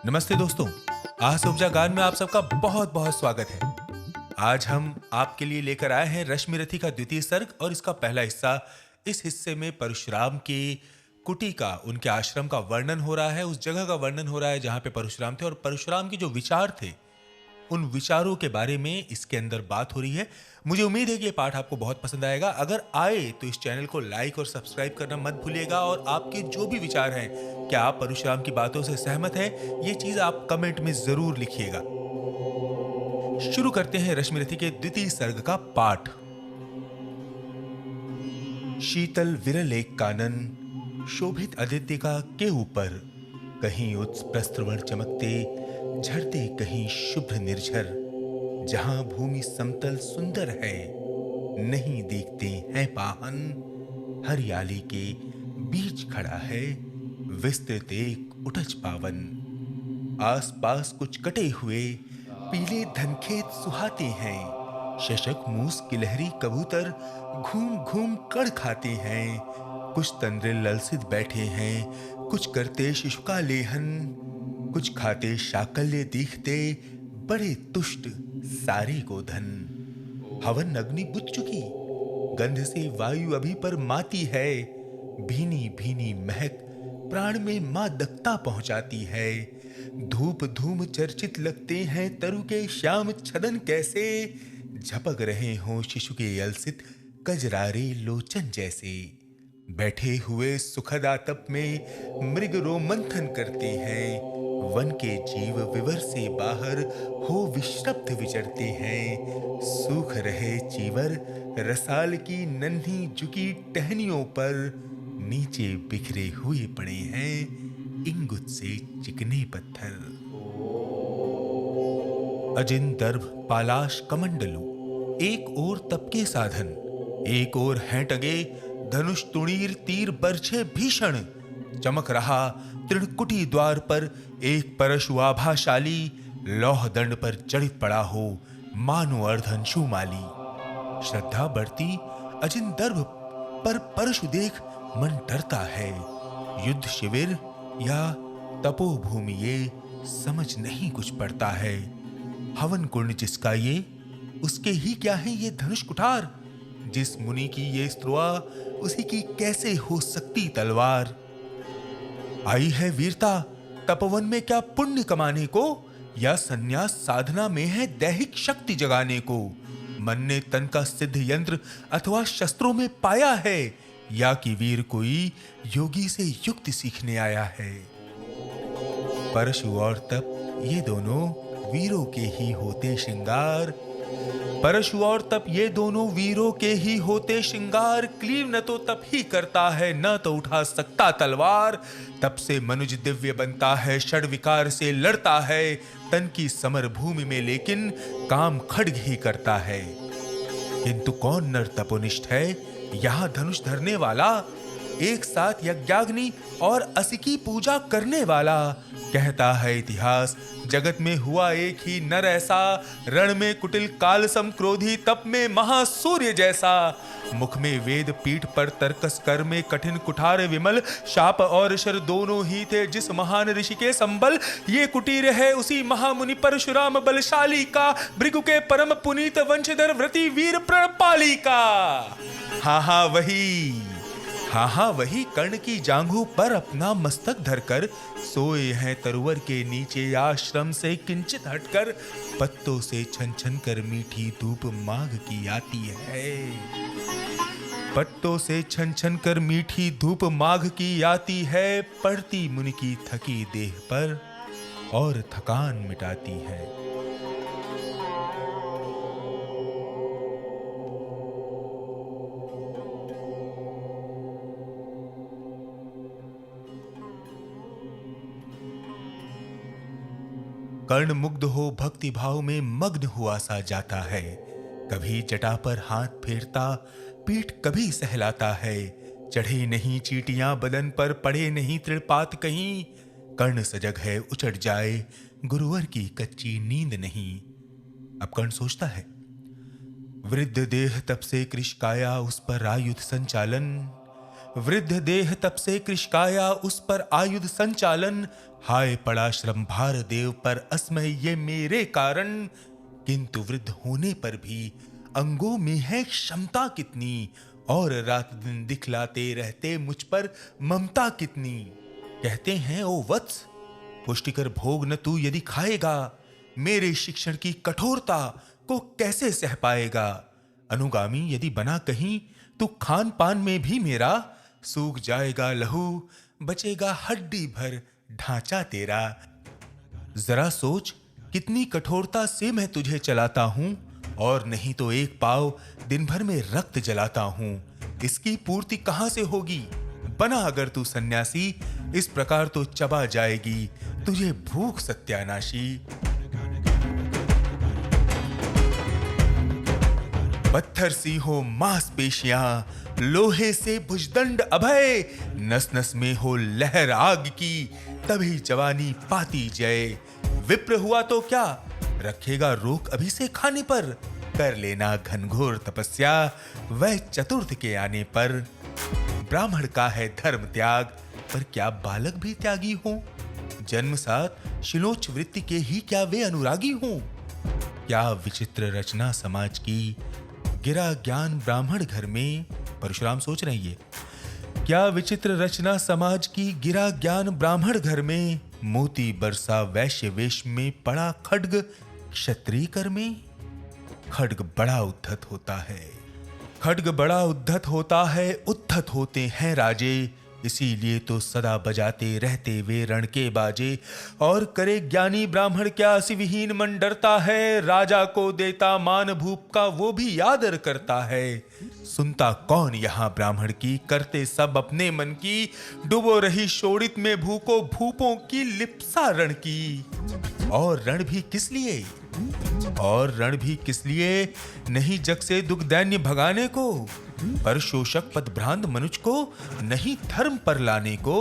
नमस्ते दोस्तों, आस उपजा गान में आप सबका बहुत बहुत स्वागत है। आज हम आपके लिए लेकर आए हैं रश्मि रथी का द्वितीय सर्ग और इसका पहला हिस्सा। इस हिस्से में परशुराम की कुटी का, उनके आश्रम का वर्णन हो रहा है, उस जगह का वर्णन हो रहा है जहां पे परशुराम थे और परशुराम के जो विचार थे उन विचारों के बारे में इसके अंदर बात हो रही है। मुझे उम्मीद है कि ये पाठ आपको बहुत पसंद आएगा। अगर आए तो इस चैनल को लाइक और सब्सक्राइब करना मत भूलिएगा और आपके जो भी विचार हैं, क्या आप परशुराम की बातों से सहमत हैं, ये चीज आप कमेंट में जरूर लिखिएगा। शुरू करते हैं रश्मि रथी के द्वितीय सर्ग का पाठ। शीतल विरल एक कानन, शोभित आदित्यिका के ऊपर, कहीं उत्स प्रस्त्रवण चमकते, झरते कहीं शुभ्र निर्झर। जहां भूमि समतल सुंदर है, नहीं दिखते हैं पाहन। हरियाली के बीच खड़ा है, विस्तृत एक उटज पावन। आसपास कुछ कटे हुए पीले धनखेत सुहाते हैं। शशक मूस गिलहरी कबूतर घूम घूम कड़ खाते हैं। कुछ तंद्रे ललसित बैठे हैं, कुछ करते शिशु का लेहन। कुछ खाते शाकल्य दिखते, बड़े तुष्ट सारे को धन। हवन अग्नि बुझ चुकी, गंध से वायु अभी पर माती है। भीनी भीनी महक प्राण में मादकता पहुंचाती है। धूप धूम चर्चित लगते हैं तरु के श्याम छदन, कैसे झपक रहे हों शिशु के अलसित कजरारे लोचन जैसे। बैठे हुए सुखद आतप में मृग रोमंथन करते हैं। वन के जीव विवर से बाहर हो विश्रब्ध विचरते हैं। सूख रहे चीवर रसाल की नन्ही झुकी टहनियों पर नीचे बिखरे हुए पड़े हैं इंगुत से चिकने पत्थर। अजिन दर्भ पालाश कमंडलू, एक ओर तप के साधन, एक ओर हैं टंगे धनुष तुणीर तीर बरछे भीषण। चमक रहा त्रिकुटी द्वार पर एक परशु आभाशाली, लौह दंड पर जड़ित पड़ा हो मानो अर्धंशु माली। श्रद्धा बढ़ती अजिन दर्भ पर परशु देख मन डरता है। युद्ध शिविर या तपोभूमि ये समझ नहीं कुछ पड़ता है। हवन कुंड जिसका ये, उसके ही क्या है ये धनुष कुठार। जिस मुनि की ये स्त्रुआ, उसी की कैसे हो सकती तलवार। आई है वीरता तपोवन में क्या पुण्य कमाने को, या संन्यास साधना में है दैहिक शक्ति जगाने को। मन ने तन का सिद्ध यंत्र अथवा शस्त्रों में पाया है, या कि वीर कोई योगी से युक्ति सीखने आया है। परशु और तप ये दोनों वीरों के ही होते श्रृंगार। परशु और तप ये दोनों वीरों के ही होते श्रृंगार। क्लीव न तो तप ही करता है, न तो उठा सकता तलवार। तप से मनुज दिव्य बनता है, षड विकार से लड़ता है। तन की समर भूमि में लेकिन काम खड्ग ही करता है। किंतु कौन नर तपोनिष्ठ है यहां धनुष धरने वाला, एक साथ यज्ञाग्नि और असिकी पूजा करने वाला। कहता है इतिहास जगत में हुआ एक ही नर ऐसा, रण में कुटिल काल सम क्रोधी, तप में महासूर्य जैसा। मुख में वेद, पीठ पर तर्कस, कर में कठिन कुठार विमल। शाप और शर दोनों ही थे जिस महान ऋषि के संबल। ये कुटीर है उसी महामुनि परशुराम बलशाली का, भृगु के परम पुनीत वंशधर व्रती वीर प्रणपाली का। हाँ वही कर्ण की जांघों पर अपना मस्तक धरकर सोए हैं तरुवर के नीचे आश्रम से किंचित हटकर। पत्तों से छन छन कर मीठी धूप माघ की आती है। पत्तों से छन छन कर मीठी धूप माघ की आती है। पड़ती मुनि की थकी देह पर और थकान मिटाती है। कर्ण मुग्ध हो भक्ति भाव में मग्न हुआ सा जाता है। कभी जटा पर हाथ फेरता, पीठ कभी सहलाता है। चढ़े नहीं चीटियां बदन पर, पड़े नहीं तृपात कहीं। कर्ण सजग है उचट जाए, गुरुवर की कच्ची नींद नहीं। अब कर्ण सोचता है, वृद्ध देह तप से कृश काया, उस पर आयुध संचालन। वृद्ध देह तप से कृशकाया, उस पर आयुध संचालन। हाय पड़ा श्रम भार देव पर, असमय ये मेरे कारण। किंतु वृद्ध होने पर भी अंगों में है क्षमता कितनी, और रात दिन दिखलाते रहते मुझ पर ममता कितनी। कहते हैं ओ वत्स, पुष्टिकर भोग न तू यदि खाएगा, मेरे शिक्षण की कठोरता को कैसे सह पाएगा। अनुगामी यदि बना कहीं तू खान पान में भी मेरा, सूख जाएगा लहू, बचेगा हड्डी भर ढांचा तेरा। जरा सोच कितनी कठोरता से मैं तुझे चलाता हूं, और नहीं तो एक पाव दिन भर में रक्त जलाता हूं। इसकी पूर्ति कहां से होगी। बना अगर तू सन्यासी, इस प्रकार तो चबा जाएगी तुझे भूख सत्यानाशी। पत्थर सी हो मांसपेशियां, लोहे से भुजदंड अभय, नस नस में हो लहर आग की, तभी जवानी पाती जय। विप्र हुआ तो क्या, रखेगा रोक अभी से खाने पर, कर लेना घनघोर तपस्या वह चतुर्थ के आने पर। ब्राह्मण का है धर्म त्याग, पर क्या बालक भी त्यागी हो। जन्म साथ शिलोच वृत्ति के ही क्या वे अनुरागी हो। क्या विचित्र रचना समाज की, गिरा ज्ञान ब्राह्मण घर में। परशुराम सोच रहे हैं ये, क्या विचित्र रचना समाज की, गिरा ज्ञान ब्राह्मण घर में। मोती बरसा वैश्य वेश में, पड़ा खड्ग क्षत्रिय कर में। खड्ग बड़ा उद्धत होता है, खड्ग बड़ा उद्धत होता है, उद्धत होते हैं राजे। इसीलिए तो सदा बजाते रहते वे रण के बाजे। और करे ज्ञानी ब्राह्मण क्या, सिविहीन मन डरता है। राजा को देता मान भूप का, वो भी आदर करता है। सुनता कौन यहाँ ब्राह्मण की, करते सब अपने मन की। डूबो रही शोणित में भूको, भूपों की लिप्सा रण की। और रण भी किस लिए, और रण भी किस लिए, नहीं जग से दुख दैन्य भगाने को, पर शोषक पदभ्रांत मनुज को, नहीं धर्म पर लाने को।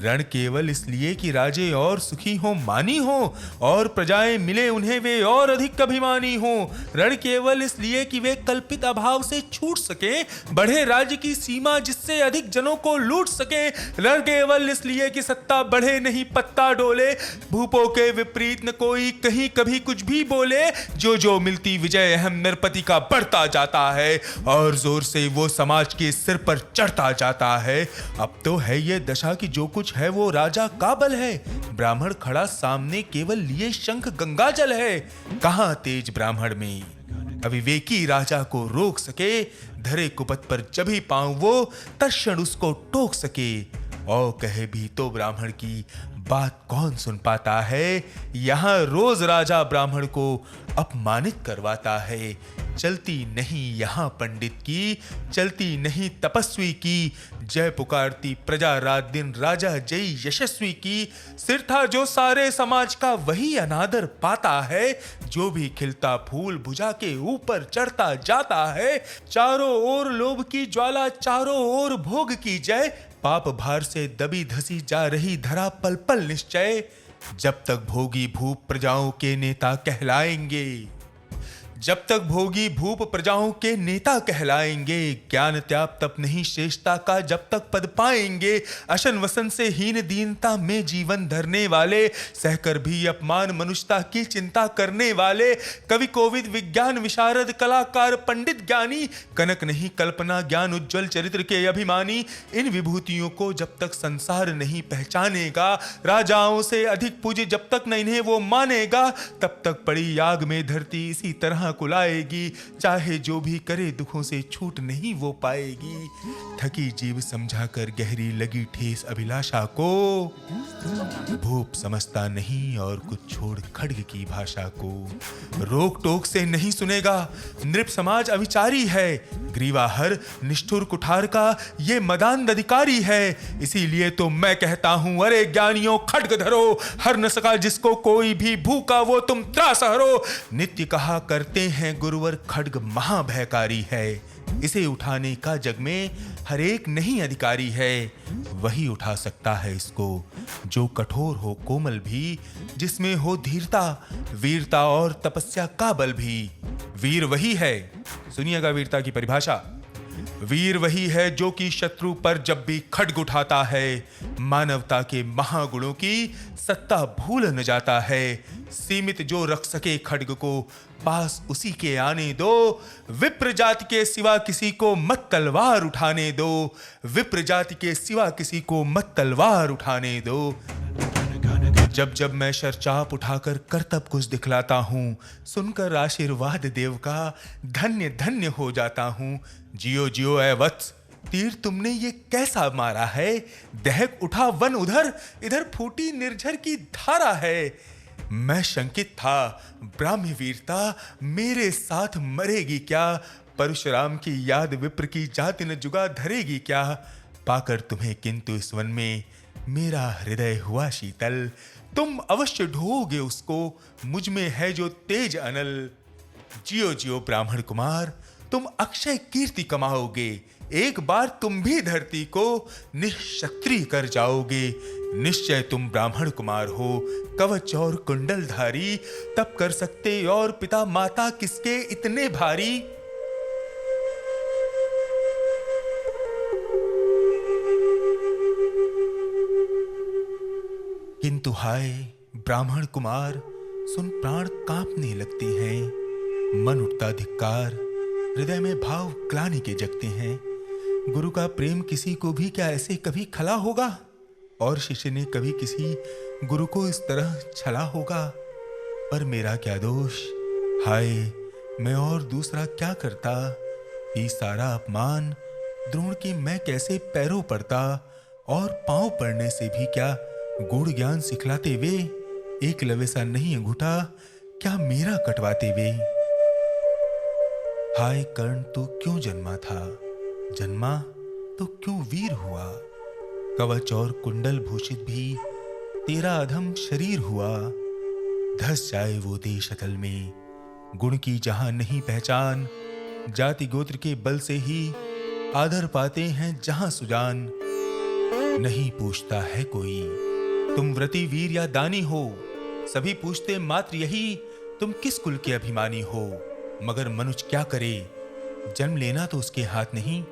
रण केवल इसलिए कि राजे और सुखी हो मानी हो, और प्रजाएं मिले उन्हें वे और अधिक अभिमानी हो। रण केवल इसलिए कि वे कल्पित अभाव से छूट सके, बढ़े राज्य की सीमा जिससे अधिक जनों को लूट सके। रण केवल इसलिए कि सत्ता बढ़े नहीं पत्ता डोले, भूपों के विपरीत न कोई कहीं कभी कुछ भी बोले। जो मिलती विजय अहम नरपति का बढ़ता जाता है, और जोर से वो समाज के सिर पर चढ़ता जाता है। अब तो है ये दशा कि जो कुछ है वो राजा का बल है। ब्राह्मण खड़ा सामने केवल लिए शंख गंगा जल है। कहां तेज ब्राह्मण में, अविवेकी राजा को रोक सके। धरे कुपत पर जभी पांव वो, तत्क्षण उसको टोक सके। और कहे भी तो ब्राह्मण की बात कौन सुन पाता है। यहां रोज राजा ब्राह्मण को अपमानित करवाता है। चलती नहीं यहां पंडित की, चलती नहीं तपस्वी की। जय पुकारती प्रजा रात दिन, राजा जय यशस्वी की। सिर था जो सारे समाज का, वही अनादर पाता है। जो भी खिलता फूल भुजा के ऊपर चढ़ता जाता है। चारों ओर लोभ की ज्वाला, चारों ओर भोग की जय। पाप भार से दबी धसी जा रही धरा, पल पल निश्चय। जब तक भोगी भूप प्रजाओं के नेता कहलाएंगे, जब तक भोगी भूप प्रजाओं के नेता कहलाएंगे। ज्ञान त्याग तप नहीं श्रेष्ठता का, जब तक पद पाएंगे। अशन वसन से हीन दीनता में जीवन धरने वाले, सहकर भी अपमान मनुष्यता की चिंता करने वाले। कवि कोविद विज्ञान विशारद कलाकार पंडित ज्ञानी, कनक नहीं कल्पना ज्ञान उज्जवल चरित्र के अभिमानी। इन विभूतियों को जब तक संसार नहीं पहचानेगा, राजाओं से अधिक पूज्य जब तक न इन्हें वो मानेगा, तब तक पड़ी याग में धरती इसी तरह कुलाएगी। चाहे जो भी करे दुखों से छूट नहीं वो पाएगी। थकी जीव समझा कर गहरी लगी ठेस अभिलाषा को, भूप समझता नहीं और कुछ छोड़ खड्ग की भाषा को। रोक टोक से नहीं सुनेगा, नृप समाज अविचारी है। ग्रीवाहर निष्ठुर कुठार का ये मदांध अधिकारी है। इसीलिए तो मैं कहता हूं, अरे ज्ञानियों खड्ग धरो, हर न सका जिसको कोई भी भूखा वो तुम त्रास हरो। नित्य कहा करते हैं गुरुवर, खड्ग महाभयकारी है। इसे उठाने का जग में हर एक नहीं अधिकारी है। वही उठा सकता है इसको जो कठोर हो कोमल भी, जिसमें हो धीरता वीरता और तपस्या का बल भी। वीर वही है, सुनिएगा वीरता की परिभाषा। वीर वही है जो कि शत्रु पर जब भी खड्ग उठाता है, मानवता के महागुणों की सत्ता भूल न जाता है। सीमित जो रख सके खड्ग को, पास उसी के आने दो। विप्र जाति के सिवा किसी को मत तलवार उठाने दो। विप्र जाति के सिवा किसी को मत तलवार उठाने दो। जब जब मैं शरचाप उठाकर करतब कुछ दिखलाता हूँ, सुनकर आशीर्वाद देव का धन्य धन्य हो जाता हूँ। जियो जियो ऐ वत्स, तीर तुमने ये कैसा मारा है? दहक उठा वन उधर, इधर फूटी निर्झर की धारा है। मैं शंकित था, ब्राह्मी वीरता मेरे साथ मरेगी क्या? परशुराम की याद विप्र की जाति न जुगा धरेगी क्या? पाकर तुम्हें किंतु इस वन में मेरा हृदय हुआ शीतल। तुम अवश्य ढोगे उसको, मुझ में है जो तेज अनल। जियो जियो ब्राह्मण कुमार, तुम अक्षय कीर्ति कमाओगे। एक बार तुम भी धरती को निःशस्त्री कर जाओगे। निश्चय तुम ब्राह्मण कुमार हो, कवच और कुंडलधारी, तब कर सकते और पिता माता किसके इतने भारी। किंतु हाय ब्राह्मण कुमार, सुन प्राण कांपने लगते हैं। मन उठता धिक्कार, हृदय में भाव ग्लानि के जगते हैं। गुरु का प्रेम किसी को भी क्या ऐसे कभी खला होगा? और शिष्य ने कभी किसी गुरु को इस तरह छला होगा? पर मेरा क्या दोष? हाय मैं और दूसरा क्या करता? ये सारा अपमान द्रोण के मैं कैसे पैरों पड़ता? और पांव पड़ने से भी क्या गूढ़ ज्ञान सिखलाते वे? एक लवे सा नहीं अंगूठा क्या मेरा कटवाते वे? हाय कर्ण तो क्यों जन्मा था? जन्मा तो क्यों वीर हुआ? कवच और कुंडल भूषित भी तेरा अधम शरीर हुआ। धस जाए वो देश अतल में, गुण की जहां नहीं पहचान। जाति गोत्र के बल से ही आदर पाते हैं जहां सुजान। नहीं पूछता है कोई तुम व्रती वीर या दानी हो, सभी पूछते मात्र यही तुम किस कुल के अभिमानी हो। मगर मनुष्य क्या करे, जन्म लेना तो उसके हाथ नहीं।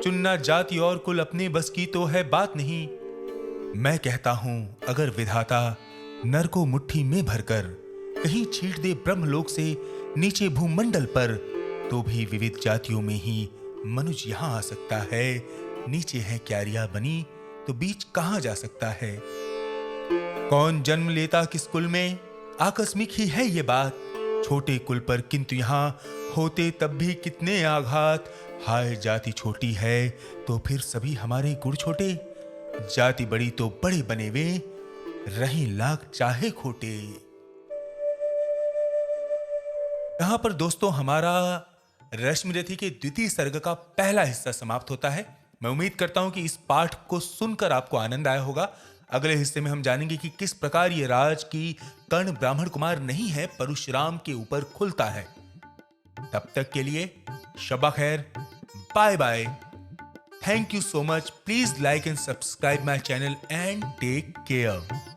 चुनना जाति और कुल अपने बस की तो है बात नहीं। मैं कहता हूं अगर विधाता नर को मुट्ठी में भरकर कहीं छींट दे ब्रह्मलोक से नीचे भूमंडल पर, तो भी विविध जातियों में ही मनुष्य यहां आ सकता है। नीचे है क्यारियां बनी तो बीच कहां जा सकता है? कौन जन्म लेता किस कुल में, आकस्मिक ही है ये बात। छोटे कुल पर किंतु यहां होते तब भी कितने आघात। हाय जाति छोटी है तो फिर सभी हमारे गुण छोटे। जाति बड़ी तो बड़े बने वे, रही लाख चाहे खोटे। यहां पर दोस्तों हमारा रश्मिरथी के द्वितीय सर्ग का पहला हिस्सा समाप्त होता है। मैं उम्मीद करता हूं कि इस पाठ को सुनकर आपको आनंद आया होगा। अगले हिस्से में हम जानेंगे कि किस प्रकार ये राज की कर्ण ब्राह्मण कुमार नहीं है, परशुराम के ऊपर खुलता है। तब तक के लिए शबा खैर, bye bye, thank you so much. Please like and subscribe my channel and take care.